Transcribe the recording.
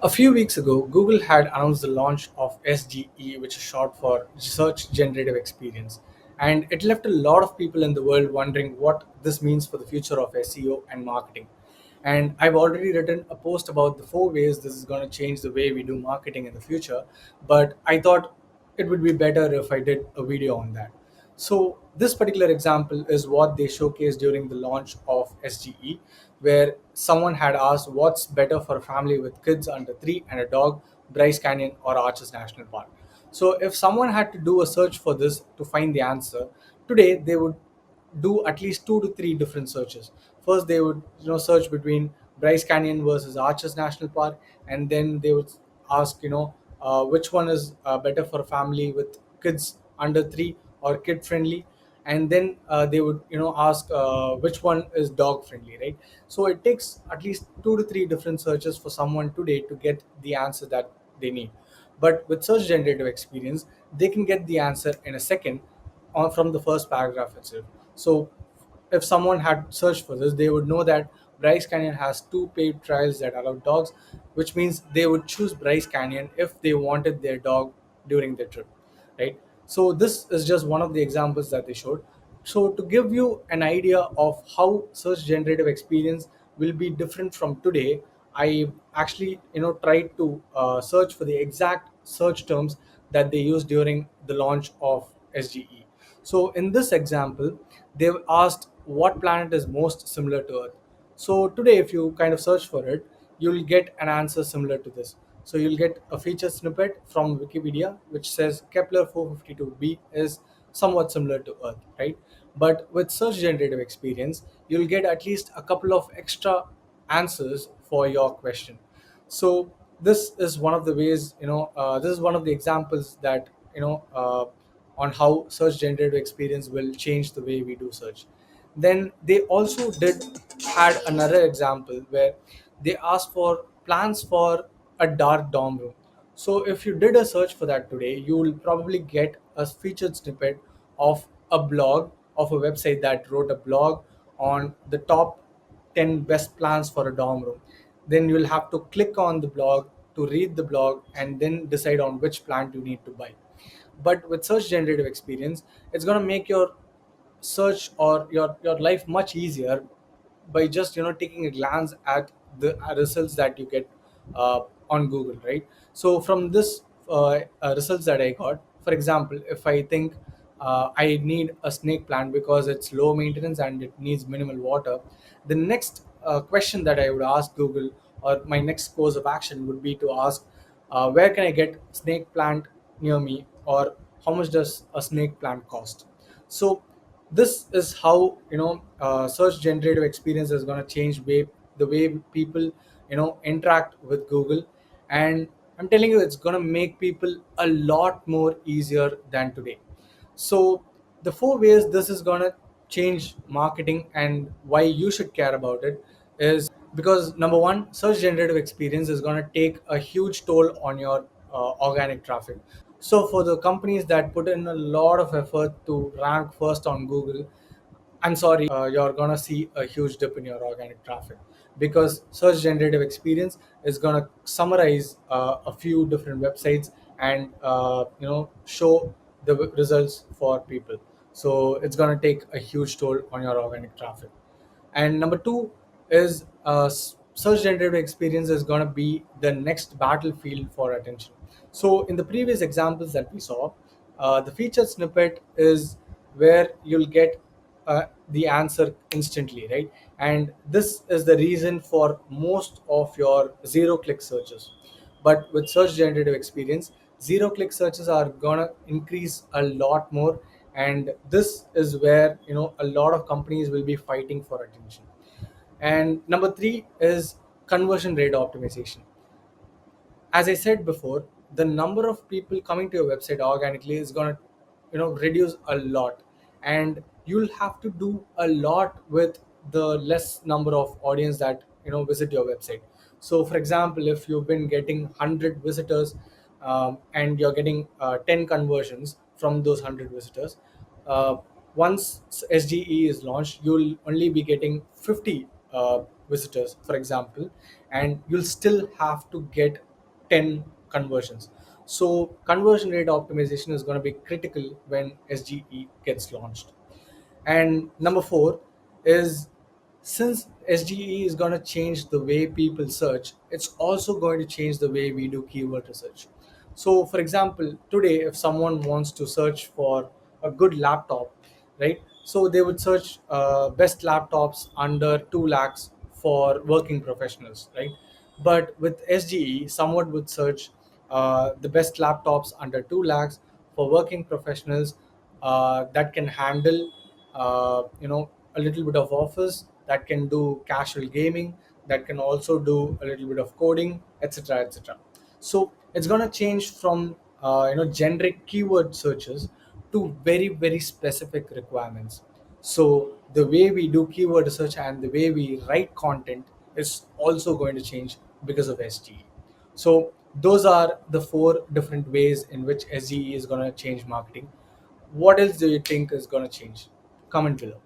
A few weeks ago, Google had announced the launch of SGE, which is short for Search Generative Experience. And it left a lot of people in the world wondering what this means for the future of SEO and marketing. And I've already written a post about the 4 ways this is going to change the way we do marketing in the future. But I thought it would be better if I did a video on that. So this particular example is what they showcased during the launch of SGE, where someone had asked what's better for a family with kids under 3 and a dog, Bryce Canyon or Arches National Park. So if someone had to do a search for this to find the answer, today they would do at least 2 to 3 different searches. First, they would search between Bryce Canyon versus Arches National Park, and then they would ask which one is better for a family with kids under 3 or kid friendly, and then they would ask which one is dog friendly, right? So it takes at least 2 to 3 different searches for someone today to get the answer that they need. But with Search Generative Experience, they can get the answer in a second on from the first paragraph itself. So if someone had searched for this, they would know that Bryce Canyon has 2 paid trials that allow dogs, which means they would choose Bryce Canyon if they wanted their dog during their trip, right? So this is just one of the examples that they showed. So to give you an idea of how Search Generative Experience will be different from today, I actually tried to search for the exact search terms that they used during the launch of SGE. So in this example, they've asked what planet is most similar to Earth. So today, if you kind of search for it, you'll get an answer similar to this. So you'll get a feature snippet from Wikipedia which says Kepler 452b is somewhat similar to Earth, right? But with Search Generative Experience, you'll get at least a couple of extra answers for your question. So this is one of the ways, this is one of the examples that on how Search Generative Experience will change the way we do search. Then they also did had another example where they asked for plans for a dark dorm room. So if you did a search for that today, you will probably get a featured snippet of a blog of a website that wrote a blog on the top 10 best plans for a dorm room. Then you'll have to click on the blog to read the blog and then decide on which plant you need to buy. But with Search Generative Experience, it's going to make your search or your life much easier by just taking a glance at the results that you get on Google, right? So from this results that I got, for example, if I think I need a snake plant because it's low maintenance and it needs minimal water, the next question that I would ask Google, or my next course of action would be to ask where can I get snake plant near me, or how much does a snake plant cost. So this is how Search Generative Experience is going to change the way people interact with Google. And I'm telling you, it's going to make people a lot more easier than today. So the 4 ways this is going to change marketing and why you should care about it is because number one, Search Generative Experience is going to take a huge toll on your organic traffic. So for the companies that put in a lot of effort to rank first on Google, I'm sorry, you're gonna see a huge dip in your organic traffic because Search Generative Experience is gonna summarize a few different websites and show the results for people. So it's gonna take a huge toll on your organic traffic. And number two is Search Generative Experience is going to be the next battlefield for attention. So in the previous examples that we saw, the featured snippet is where you'll get the answer instantly, right? And this is the reason for most of your zero click searches. But with Search Generative Experience, zero click searches are gonna increase a lot more, and this is where a lot of companies will be fighting for attention. And number three is conversion rate optimization. As I said before, the number of people coming to your website organically is going to reduce a lot, and you'll have to do a lot with the less number of audience that visit your website. So for example, if you've been getting 100 visitors, and you're getting 10 conversions from those 100 visitors, uh, once SGE is launched, you'll only be getting 50 visitors, for example, and you'll still have to get 10 conversions. So conversion rate optimization is going to be critical when SGE gets launched. And number four is, since SGE is going to change the way people search, it's also going to change the way we do keyword research. So, for example, today, if someone wants to search for a good laptop, right? So they would search best laptops under 2 lakhs for working professionals, right? But with SGE, someone would search the best laptops under 2 lakhs for working professionals that can handle a little bit of office, that can do casual gaming, that can also do a little bit of coding, etc., etc. So it's going to change from generic keyword searches to very very specific requirements. So the way we do keyword research and the way we write content is also going to change because of SGE. So those are the four different ways in which SGE is going to change marketing. What else do you think is going to change? Comment below.